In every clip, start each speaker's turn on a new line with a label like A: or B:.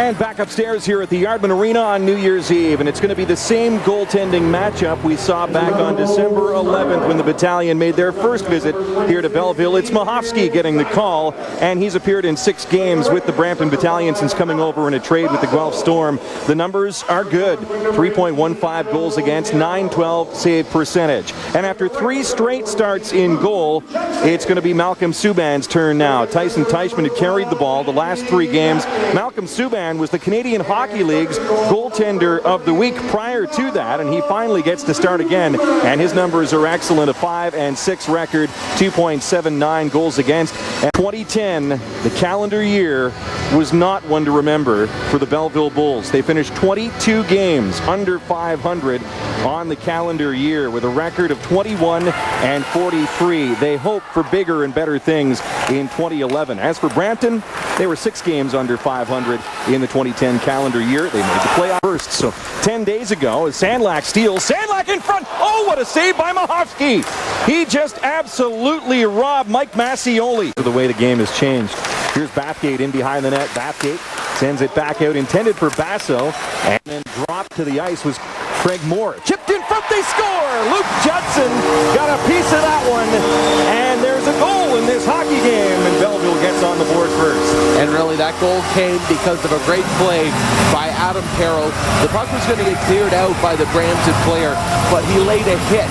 A: And back upstairs here at the Yardman Arena on New Year's Eve, and it's going to be the same goaltending matchup we saw back on December 11th when the Battalion made their first visit here to Belleville. It's Machovsky getting the call, and he's appeared in 6 games with the Brampton Battalion since coming over in a trade with the Guelph Storm. The numbers are good. 3.15 goals against, .912 save percentage. And after 3 straight starts in goal, it's going to be Malcom Subban's turn now. Tyson Teichman had carried the ball the last 3 games. Malcom Subban was the Canadian Hockey League's goaltender of the week prior to that, and he finally gets to start again, and his numbers are excellent. A 5-6 record, 2.79 goals against. And 2010, the calendar year, was not one to remember for the Belleville Bulls. They finished 22 games under 500 on the calendar year with a record of 21-43. They hope for bigger and better things in 2011. As for Brampton, they were 6 games under 500 in the 2010 calendar year. They made the playoff first. So 10 days ago, as Sandlak steals, Sandlak in front. Oh, what a save by Machovsky. He just absolutely robbed Mike Massioli. The way the game has changed. Here's Bathgate in behind the net. Bathgate sends it back out, intended for Basso, and then dropped to the ice was Craig Moore. Chipped in front, they score! Luke Judson got a piece of that one, and there's a goal in this hockey game, and Belleville gets on the board first.
B: And really, that goal came because of a great play by Payerl. The puck was going to get cleared out by the Brampton player, but he laid a hit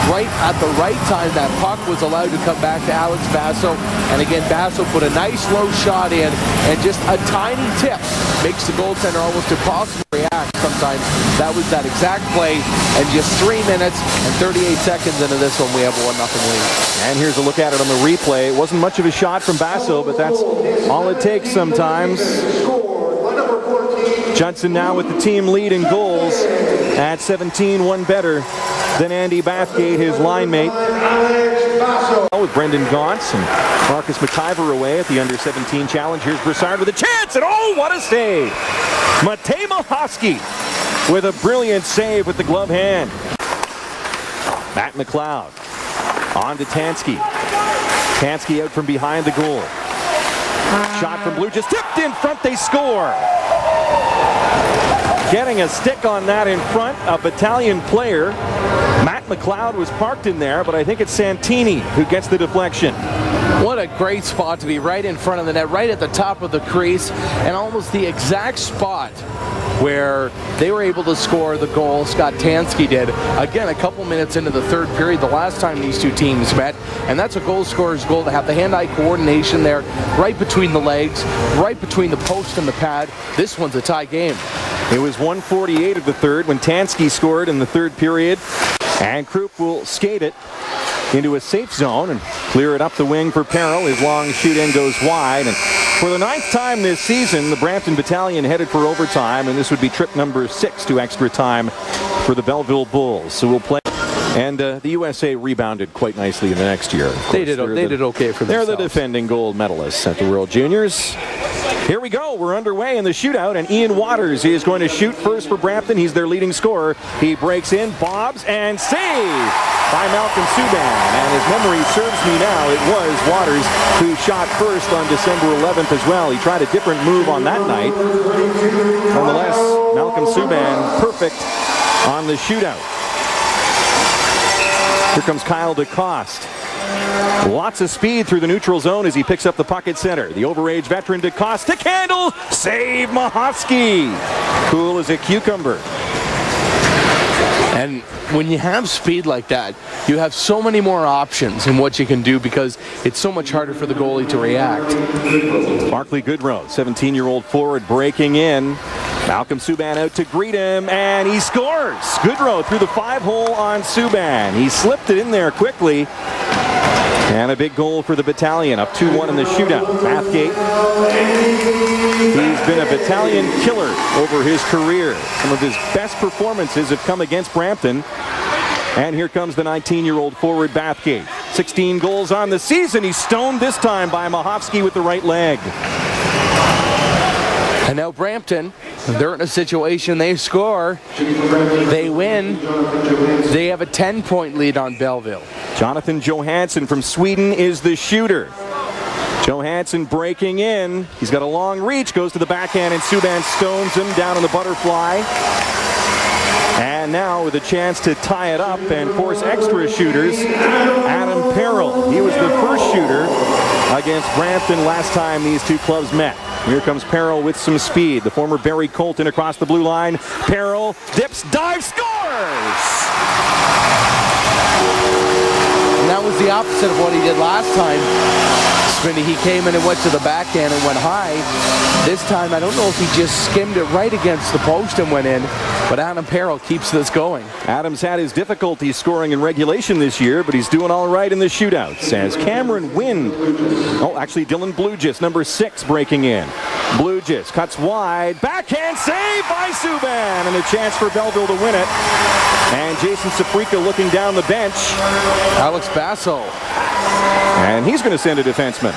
B: right at the right time. That puck was allowed to come back to Alex Basso, and again, Basso put a nice low shot in, and just a tiny tip makes the goaltender almost impossible to react sometimes. That was that exact play, and just 3 minutes and 38 seconds into this one, we have a 1-0 lead.
A: And here's a look at it on the replay. It wasn't much of a shot from Basso, but that's all it takes sometimes. Judson now with the team lead in goals at 17, 1 better than Andy Bathgate, his line mate. With Brendan Gaunce and Marcus McIver away at the under-17 challenge. Here's Brassard with a chance, and oh, what a save! Matej Machovsky with a brilliant save with the glove hand. Matt McLeod on to Tanski. Tanski out from behind the goal. Shot from Blujus, tipped in front, they score! Getting a stick on that in front, a Battalion player. Matt McLeod was parked in there, but I think it's Santini who gets the deflection.
B: What a great spot to be right in front of the net, right at the top of the crease, and almost the exact spot where they were able to score the goal. Scott Tanski did. Again, a couple minutes into the 3rd period, the last time these 2 teams met, and that's a goal scorer's goal, to have the hand-eye coordination there, right between the legs, right between the post and the pad. This one's a tie game.
A: It was 1:48 of the 3rd when Tanski scored in the 3rd period, and Krupp will skate it into a safe zone and clear it up the wing for Payerl. His long shoot-in goes wide, and for the 9th time this season, the Brampton Battalion headed for overtime, and this would be trip number 6 to extra time for the Belleville Bulls. So we'll play. And the USA rebounded quite nicely in the next year.
B: They did okay for themselves.
A: They're the defending gold medalists at the World Juniors. Here we go. We're underway in the shootout, and Ian Waters is going to shoot first for Brampton. He's their leading scorer. He breaks in, bobs, and save by Malcom Subban. And if memory serves me now, it was Waters who shot first on December 11th as well. He tried a different move on that night. Nonetheless, Malcom Subban perfect on the shootout. Here comes Kyle DeCoste. Lots of speed through the neutral zone as he picks up the puck at center. The overage veteran DeCoste, stick handle, save Machovsky. Cool as a cucumber.
B: And when you have speed like that, you have so many more options in what you can do because it's so much harder for the goalie to react.
A: Barclay Goodrow, 17-year-old forward, breaking in. Malcom Subban out to greet him, and he scores! Goodrow through the 5-hole on Subban. He slipped it in there quickly. And a big goal for the Battalion, up 2-1 in the shootout. Bathgate, he's been a Battalion killer over his career. Some of his best performances have come against Brampton. And here comes the 19-year-old forward Bathgate. 16 goals on the season. He's stoned this time by Machovsky with the right leg.
B: And now Brampton, they're in a situation, they score, they win, they have a 10-point lead on Belleville.
A: Johnathan Johansson from Sweden is the shooter. Johansson breaking in. He's got a long reach, goes to the backhand, and Subban stones him down on the butterfly. And now with a chance to tie it up and force extra shooters, Adam Payerl. He was the first shooter against Brampton last time these two clubs met. Here comes Payerl with some speed. The former Barry Colton across the blue line. Payerl dips, dives, scores!
B: And that was the opposite of what he did last time. He came in and went to the backhand and went high. This time, I don't know if he just skimmed it right against the post and went in, but Adam Payerl keeps this going.
A: Adams had his difficulties scoring in regulation this year, but he's doing all right in the shootouts. As Cameron Wind, Dylan Blujus, number 6, breaking in. Blujus cuts wide, backhand save by Subban, and a chance for Belleville to win it. And Jason Safrika looking down the bench.
B: Alex Basso.
A: And he's going to send a defenseman.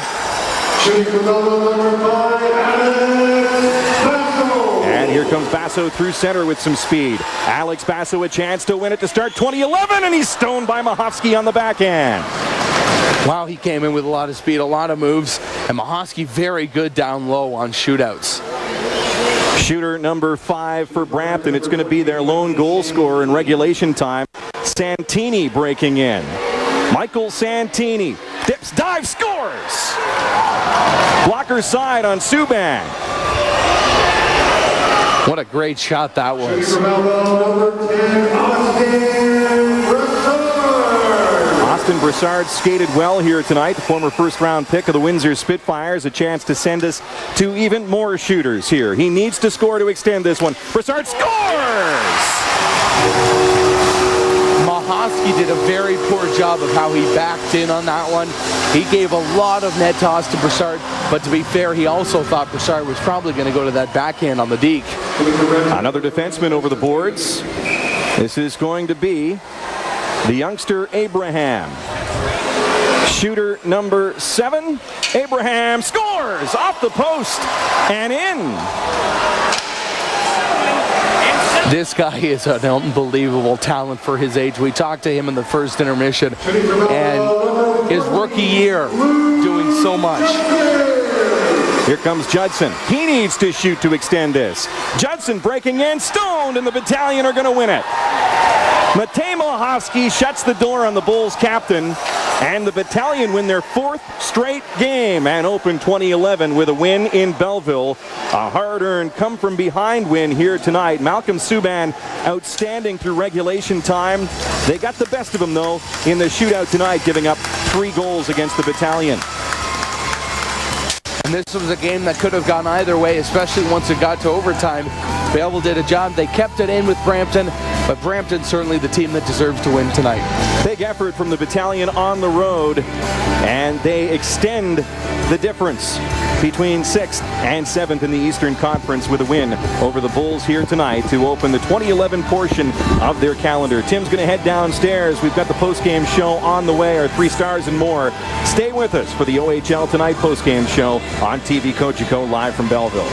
A: And here comes Basso through center with some speed. Alex Basso a chance to win it to start 2011, and he's stoned by Machovsky on the backhand.
B: Wow, he came in with a lot of speed, a lot of moves, and Machovsky very good down low on shootouts.
A: Shooter number 5 for Brampton. It's going to be their lone goal scorer in regulation time. Santini breaking in. Michael Santini dips, dives, scores! Blocker side on Subban.
B: What a great shot that was.
A: Austen Brassard skated well here tonight. The former first-round pick of the Windsor Spitfires. A chance to send us to even more shooters here. He needs to score to extend this one. Brassard scores!
B: Machovsky did a very poor job of how he backed in on that one. He gave a lot of net toss to Brassard, but to be fair, he also thought Brassard was probably going to go to that backhand on the deke.
A: Another defenseman over the boards. This is going to be the youngster Abraham. Shooter number 7, Abraham scores off the post and in.
B: This guy is an unbelievable talent for his age. We talked to him in the first intermission, and his rookie year doing so much.
A: Here comes Judson. He needs to shoot to extend this. Judson breaking in, stoned, and the Battalion are going to win it. Matej Machovsky shuts the door on the Bulls captain, and the Battalion win their 4th straight game and open 2011 with a win in Belleville. A hard-earned come-from-behind win here tonight. Malcom Subban outstanding through regulation time. They got the best of him, though, in the shootout tonight, giving up 3 goals against the Battalion.
B: And this was a game that could have gone either way, especially once it got to overtime. Belleville did a job. They kept it in with Brampton, but Brampton's certainly the team that deserves to win tonight.
A: Big effort from the Battalion on the road, and they extend the difference between 6th and 7th in the Eastern Conference with a win over the Bulls here tonight to open the 2011 portion of their calendar. Tim's going to head downstairs. We've got the postgame show on the way, our 3 stars and more. Stay with us for the OHL Tonight postgame show on TV Cogeco live from Belleville.